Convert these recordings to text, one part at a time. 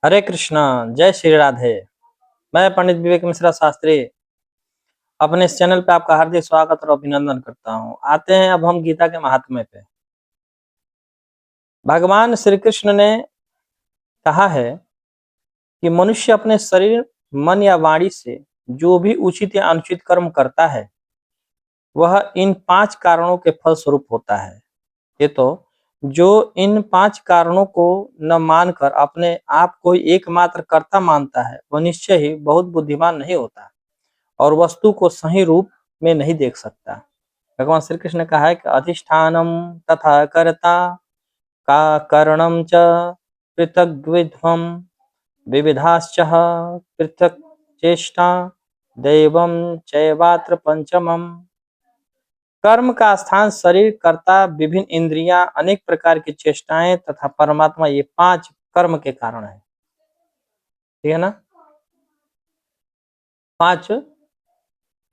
हरे कृष्णा। जय श्री राधे। मैं पंडित विवेक मिश्रा शास्त्री अपने इस चैनल पे आपका हार्दिक स्वागत और अभिनंदन करता हूँ। आते हैं अब हम गीता के महात्म्य पे। भगवान श्री कृष्ण ने कहा है कि मनुष्य अपने शरीर, मन या वाणी से जो भी उचित या अनुचित कर्म करता है वह इन 5 कारणों के फल स्वरूप होता है। ये तो जो इन 5 कारणों को न मानकर अपने आप को एकमात्र कर्ता मानता है वह निश्चय ही बहुत बुद्धिमान नहीं होता और वस्तु को सही रूप में नहीं देख सकता। भगवान श्री कृष्ण ने कहा है कि अधिष्ठानम तथा कर्ता का करणम च पृथग्विध्वम विविधाश्च पृथक चेष्टा दैवम चैवात्र पंचमम। कर्म का स्थान शरीर, कर्ता, विभिन्न इंद्रियां, अनेक प्रकार की चेष्टाएं तथा परमात्मा, ये 5 कर्म के कारण है। ठीक है ना? 5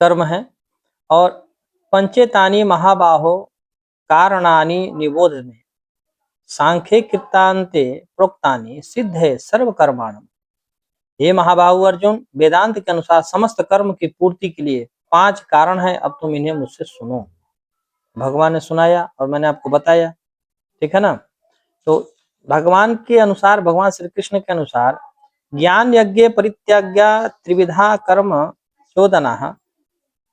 कर्म है। और पंचेतानि महाबाहो कारणानि निबोध में सांख्ये कृतांते प्रोक्तानि सिद्धे सर्व कर्माणम। हे महाबाहु अर्जुन, वेदांत के अनुसार समस्त कर्म की पूर्ति के लिए 5 कारण है। अब तुम इन्हें मुझसे सुनो। भगवान ने सुनाया और मैंने आपको बताया। ठीक है ना? तो भगवान के अनुसार, भगवान श्री कृष्ण के अनुसार, ज्ञान यज्ञ परित्याग्या त्रिविधा कर्म चोदना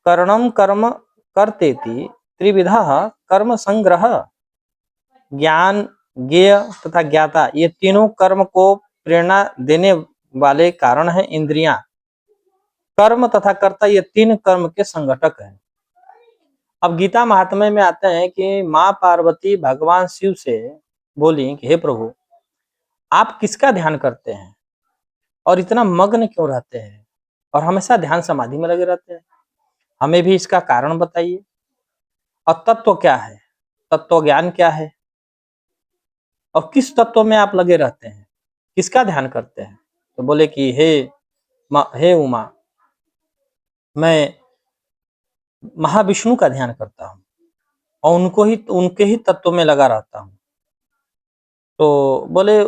करणम कर्म कर्तेति त्रिविधा कर्म संग्रह। ज्ञान, ज्ञेय तथा ज्ञाता, ये तीनों कर्म को प्रेरणा देने वाले कारण हैं। इंद्रियां, कर्म तथा कर्ता, ये 3 कर्म के संगठक हैं। अब गीता महात्म्य में आते हैं कि माँ पार्वती भगवान शिव से बोली कि हे प्रभु, आप किसका ध्यान करते हैं और इतना मग्न क्यों रहते हैं और हमेशा ध्यान समाधि में लगे रहते हैं? हमें भी इसका कारण बताइए। और तत्व क्या है, तत्व ज्ञान क्या है, और किस तत्व में आप लगे रहते हैं, किसका ध्यान करते हैं? तो बोले कि हे उमा, मैं महाविष्णु का ध्यान करता हूँ और उनके ही तत्व में लगा रहता हूँ। तो बोले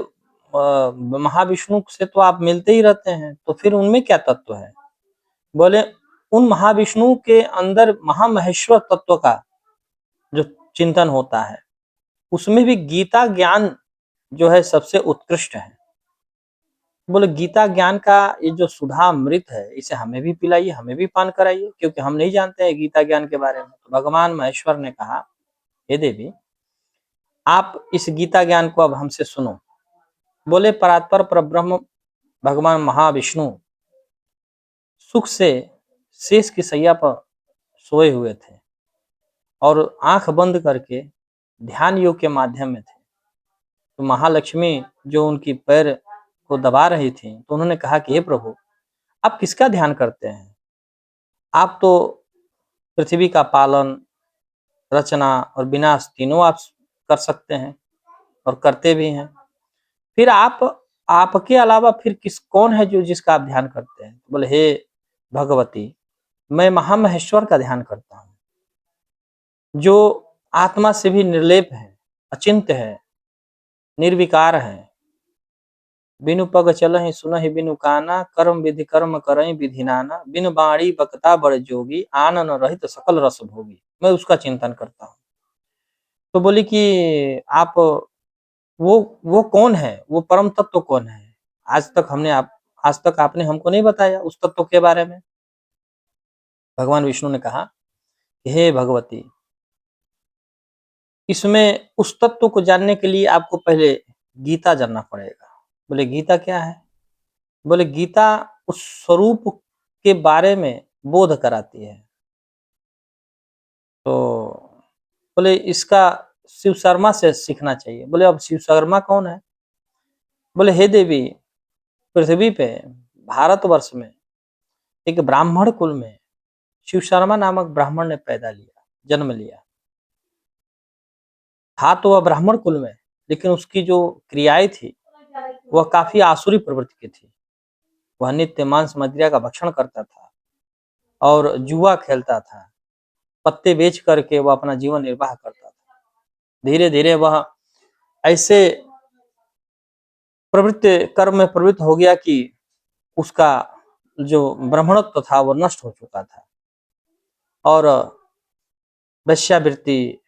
महाविष्णु से तो आप मिलते ही रहते हैं, तो फिर उनमें क्या तत्व है? बोले उन महाविष्णु के अंदर महामहेश्वर तत्व का जो चिंतन होता है, उसमें भी गीता ज्ञान जो है सबसे उत्कृष्ट है। बोले गीता ज्ञान का ये जो सुधा अमृत है, इसे हमें भी पिलाइए, हमें भी पान कराइए, क्योंकि हम नहीं जानते हैं गीता ज्ञान के बारे में। तो भगवान महेश्वर ने कहा, हे देवी, आप इस गीता ज्ञान को अब हमसे सुनो। बोले परात्पर परब्रह्म भगवान महाविष्णु सुख से शेष की सैया पर सोए हुए थे और आंख बंद करके ध्यान योग के माध्यम में थे। तो महालक्ष्मी जो उनकी पैर को दबा रही थी, तो उन्होंने कहा कि हे प्रभु, आप किसका ध्यान करते हैं? आप तो पृथ्वी का पालन, रचना और विनाश तीनों आप कर सकते हैं और करते भी हैं। फिर आपके अलावा फिर कौन है जो जिसका आप ध्यान करते हैं? तो बोले हे भगवती, मैं महामहेश्वर का ध्यान करता हूँ, जो आत्मा से भी निर्लेप है, अचिंत्य है, निर्विकार है। बिनु पग चलहि सुनहि बिनु काना, कर्म विधि कर्म करहि विधि नाना, बिनु बाणी बकता बड़ जोगी, आनन रहित सकल रस भोगी। मैं उसका चिंतन करता हूँ। तो बोली कि आप वो कौन है, वो परम तत्व कौन है? आज तक आपने हमको नहीं बताया उस तत्व के बारे में। भगवान विष्णु ने कहा, हे भगवती, इसमें उस तत्व को जानने के लिए आपको पहले गीता जानना पड़ेगा। बोले गीता क्या है? बोले गीता उस स्वरूप के बारे में बोध कराती है। तो बोले इसका शिव शर्मा से सीखना चाहिए। बोले अब शिव शर्मा कौन है? बोले हे देवी, पृथ्वी पे भारतवर्ष में एक ब्राह्मण कुल में शिव शर्मा नामक ब्राह्मण ने जन्म लिया। था तो वह ब्राह्मण कुल में, लेकिन उसकी जो क्रियाएं थी वह काफी आसुरी प्रवृत्ति की थी। वह नित्य मांस मदिरा का भक्षण करता था और जुआ खेलता था। पत्ते बेच करके वह अपना जीवन निर्वाह करता था। धीरे धीरे वह ऐसे प्रवृत्ति कर्म में प्रवृत्त हो गया कि उसका जो ब्राह्मणत्व था वो नष्ट हो चुका था और वेश्यावृत्ति,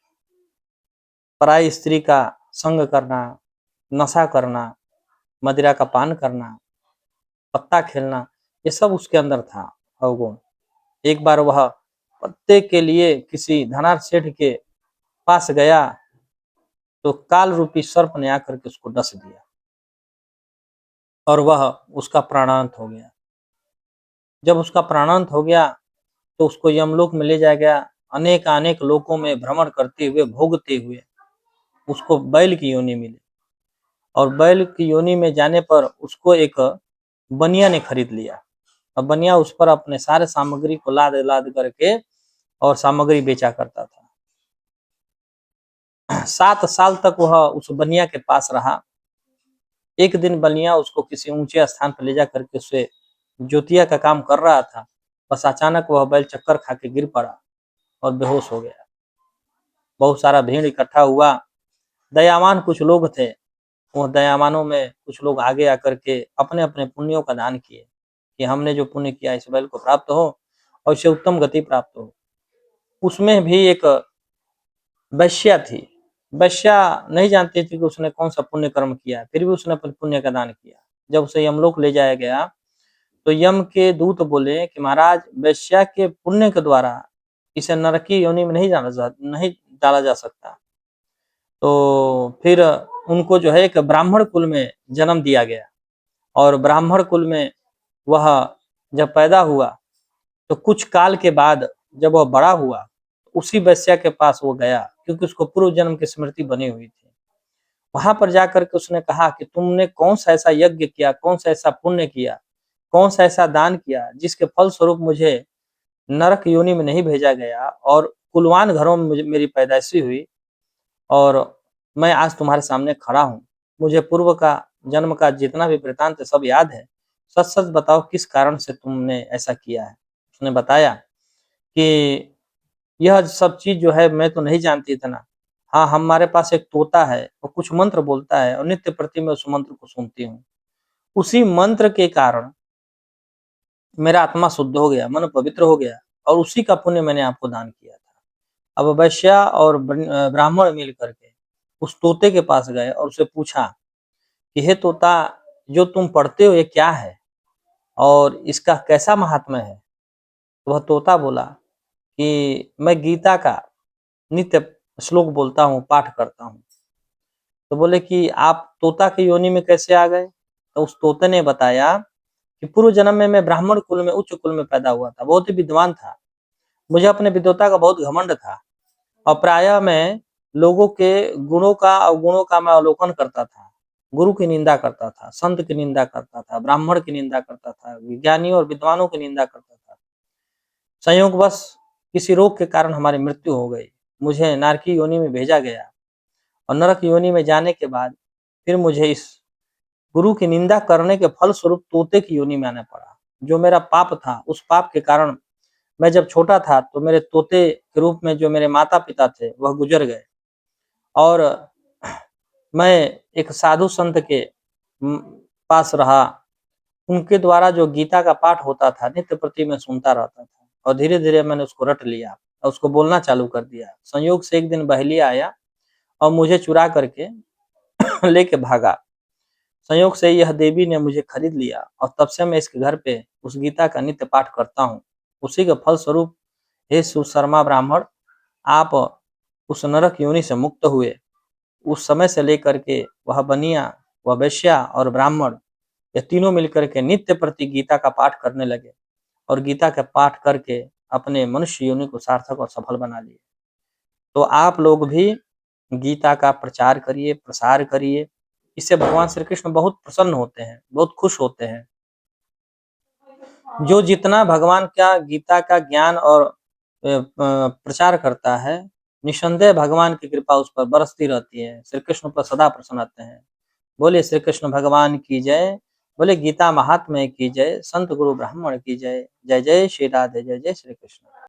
पराई स्त्री का संग करना, नशा करना, मदिरा का पान करना, पत्ता खेलना, ये सब उसके अंदर था अवगुण। एक बार वह पत्ते के लिए किसी धनार सेठ के पास गया तो काल रूपी सर्प ने आकर के उसको डस दिया और वह उसका प्राणांत हो गया। जब उसका प्राणांत हो गया तो उसको यमलोक में ले जाया गया। अनेक लोकों में भ्रमण करते हुए, भोगते हुए उसको बैल की योनि मिली और बैल की योनि में जाने पर उसको एक बनिया ने खरीद लिया और बनिया उस पर अपने सारे सामग्री को लाद लाद करके और सामग्री बेचा करता था। 7 साल तक वह उस बनिया के पास रहा। एक दिन बनिया उसको किसी ऊंचे स्थान पर ले जा करके उसे जोतिया का काम कर रहा था, बस अचानक वह बैल चक्कर खा के गिर पड़ा और बेहोश हो गया। बहुत सारा भीड़ इकट्ठा हुआ। दयावान कुछ लोग थे, वह दयावानों में कुछ लोग आगे आकर के अपने अपने पुण्यों का दान किए कि हमने जो पुण्य किया इस बैल को प्राप्त हो और इसे उत्तम गति प्राप्त हो। उसमें भी एक वैश्या थी। वैश्या नहीं जानती थी कि उसने कौन सा पुण्य कर्म किया, फिर भी उसने अपने पुण्य का दान किया। जब उसे यमलोक ले जाया गया तो यम के दूत बोले कि महाराज, वैश्या के पुण्य के द्वारा इसे नरकी योनि में नहीं डाला जा सकता। तो फिर उनको जो है एक ब्राह्मण कुल में जन्म दिया गया और ब्राह्मण कुल में वह जब पैदा हुआ तो कुछ काल के बाद जब वह बड़ा हुआ, उसी वैश्या के पास वो गया क्योंकि उसको पूर्व जन्म की स्मृति बनी हुई थी। वहां पर जाकर के उसने कहा कि तुमने कौन सा ऐसा यज्ञ किया, कौन सा ऐसा पुण्य किया, कौन सा ऐसा दान किया जिसके फल स्वरूप मुझे नरक योनि में नहीं भेजा गया और कुलवान घरों में मेरी पैदाइशी हुई और मैं आज तुम्हारे सामने खड़ा हूँ। मुझे पूर्व का जन्म का जितना भी वृतांत सब याद है। सच सच बताओ किस कारण से तुमने ऐसा किया है। उसने बताया कि यह सब चीज जो है मैं तो नहीं जानती इतना। हाँ, हमारे पास एक तोता है, वो कुछ मंत्र बोलता है और नित्य प्रति मैं उस मंत्र को सुनती हूँ। उसी मंत्र के कारण मेरा आत्मा शुद्ध हो गया, मन पवित्र हो गया और उसी का पुण्य मैंने आपको दान किया था। अब वैश्या और ब्राह्मण मिल करके उस तोते के पास गए और उसे पूछा कि हे तोता, जो तुम पढ़ते हो ये क्या है और इसका कैसा महात्म्य है। तो वह तोता बोला कि मैं गीता का नित्य श्लोक बोलता हूँ, पाठ करता हूँ। तो बोले कि आप तोता की योनि में कैसे आ गए। तो उस तोते ने बताया कि पूर्व जन्म में मैं ब्राह्मण कुल में, उच्च कुल में पैदा हुआ था, बहुत ही विद्वान था। मुझे अपने विद्वता का बहुत घमंड था और प्रायः मैं लोगों के गुणों का अवगुणों का मैं अवलोकन करता था। गुरु की निंदा करता था, संत की निंदा करता था, ब्राह्मण की निंदा करता था, विज्ञानियों और विद्वानों की निंदा करता था। संयोगवश किसी रोग के कारण हमारी मृत्यु हो गई। मुझे नारकी योनि में भेजा गया और नरक योनि में जाने के बाद फिर मुझे इस गुरु की निंदा करने के फल स्वरूप तोते की योनि में आना पड़ा। जो मेरा पाप था, उस पाप के कारण मैं जब छोटा था तो मेरे तोते के रूप में जो मेरे माता पिता थे वह गुजर गए और मैं एक साधु संत के पास रहा। उनके द्वारा जो गीता का पाठ होता था नित्य प्रति मैं सुनता रहता था और धीरे धीरे मैंने उसको रट लिया और उसको बोलना चालू कर दिया। संयोग से एक दिन बहेलिया आया और मुझे चुरा करके लेके भागा। संयोग से यह देवी ने मुझे खरीद लिया और तब से मैं इसके घर पे उस गीता का नित्य पाठ करता हूँ। उसी के फल स्वरूप हे सुशर्मा ब्राह्मण, आप उस नरक योनि से मुक्त हुए। उस समय से लेकर के वह बनिया, वह वैश्या और ब्राह्मण, ये तीनों मिलकर के नित्य प्रति गीता का पाठ करने लगे और गीता का पाठ करके अपने मनुष्य योनि को सार्थक और सफल बना लिए। तो आप लोग भी गीता का प्रचार करिए, प्रसार करिए। इससे भगवान श्री कृष्ण बहुत प्रसन्न होते हैं, बहुत खुश होते हैं। जो जितना भगवान का गीता का ज्ञान और प्रचार करता है, निसंदेह भगवान की कृपा उस पर बरसती रहती है। श्री कृष्ण पर सदा प्रसन्न रहते हैं। बोले श्री कृष्ण भगवान की जय, बोले गीता महात्म्य की जय, संत गुरु ब्राह्मण की जय। जय जय श्री राधे, जय जय श्री कृष्ण।